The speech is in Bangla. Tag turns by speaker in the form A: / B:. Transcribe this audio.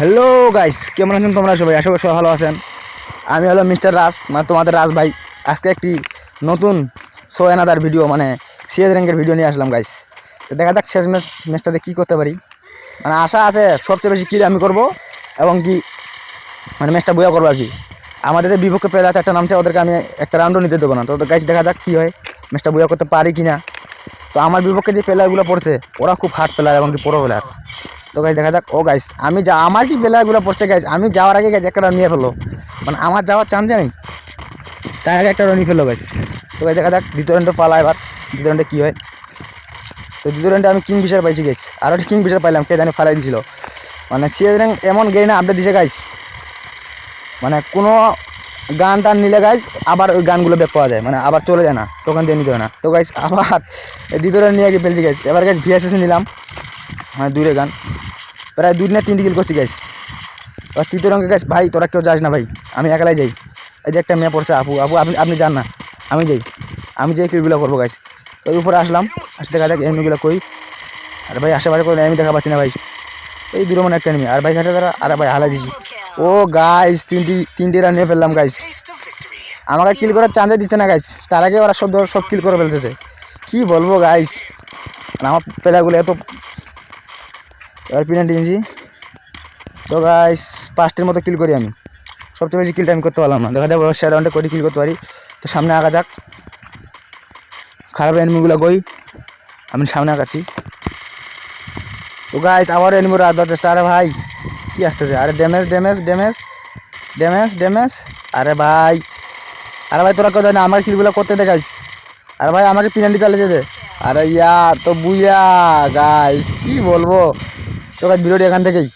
A: হ্যালো গাইস, কেমন আছেন তোমরা সবাই? আশা করি সবাই ভালো আছেন। আমি হলো মিস্টার রাজ, মানে তোমাদের রাজ ভাই। আজকে একটি নতুন শো অ্যানাদার ভিডিও, মানে সিএস র্যাঙ্কের ভিডিও নিয়ে আসলাম গাইস। তো দেখা যাক শেষ ম্যাচটাতে কী করতে পারি। মানে আশা আছে সবচেয়ে বেশি কিল আমি করবো, এবং কি মানে ম্যাচটা বইয়া করবো আর কি। আমাদের যে বিপক্ষে প্লেয়ার আছে একটা নামছে, ওদেরকে আমি একটা রাউন্ডও নিতে দেবো না। তো গাইস দেখা যাক কী হয়, ম্যাচটা বইয়া করতে পারি কি না। তো আমার বিপক্ষে যে প্লেয়ারগুলো পড়ছে ওরা খুব হার্ড প্লেয়ার এবং কি পুরো প্লেয়ার। তো গাইস দেখা যাক। ও গাইস, আমি যা আমার কি প্লেয়ারগুলো পড়ছে গাইস, আমি যাওয়ার আগে গাইস একটা রান নিয়ে ফেলো, মানে আমার যাওয়ার চান্স নেই, তার আগে একটা রানই ফেলো গাইস। তো গাইস দেখা যাক দ্বিতীয় রাউন্ডে পালা, এবার দ্বিতীয় রাউন্ডে কী হয়। তো দ্বিতীয় রাউন্ডে আমি কিং ফিশার পাইছি গাইস, আরও একটা কিং ফিশার পাইলাম, কে জানি ফালাই দিয়েছিল। মানে সিএস র্যাঙ্ক এমন গেইনে আপডেট দিছে গাইস, মানে কোনো গান টান নিলে গাইস আবার ওই গানগুলো ব্যাক পাওয়া যায়, মানে আবার চলে যায় না, টোকেন দিয়ে নিতে হয় না। তো গাইস আবার দ্বিতীয় রাউন্ড নিয়ে গিয়ে ফেলছি গাইস। এবার গাইস ভিএসএস নিলাম, মানে দুইটা গান, প্রায় 2 না 3টি কিল করছি গাইস। আর তৃতীয় রঙে গাইস ভাই তোরা কেউ যাস না ভাই, আমি একালাই যাই। এই যে একটা মেয়ে পড়ছে আপু, আপু আপনি যান না, আমি যাই, আমি যেই কিলগুলো করবো গাইস। ওই উপরে আসলাম, আসতে দেখা যাক এনিমিগুলো কই। আর ভাই আশেপাশে করে আমি দেখা পাচ্ছি না ভাই। এই দূরে মনে একটা এনিমি, আর ভাই ঘাটে তারা, আর ভাই হালাই দিছি। ও গাইস তিনটি রান নিয়ে ফেললাম গাইস। আমাকে কিল করার চান্সে দিচ্ছে না গাইস, তার আগে ওরা সব কিল করে ফেলতেছে। কি বলবো গাইস, আমার প্লেয়ারগুলো এত। এবার পেনাল্টি নিয়েছি। তো গাইস 5টির মতো কিল করি আমি, সবচেয়ে বেশি কিলটা আমি করতে পারলাম না। দেখা যাক শেয়ার রাউন্ডে কটি কিল করতে পারি। তো সামনে আগা যাক, খারাপ এনিমিগুলো কই, আমি সামনে আগাচ্ছি। তো গাইস আবার এনিমির রাত চেষ্টা। আরে ভাই কি আসতেছে, আরে damage damage damage damage damage. আরে ভাই, আরে ভাই তোরা কেউ যায় না, আমার কিলগুলো করতে দে গাইস। আরে ভাই আমাকে পেনাল্টি চালিয়ে যেতে। আরে ইয়া তো বুইয়া গাইস, কি বলবো। তো গাইস ভিডিওটি এখান থেকেই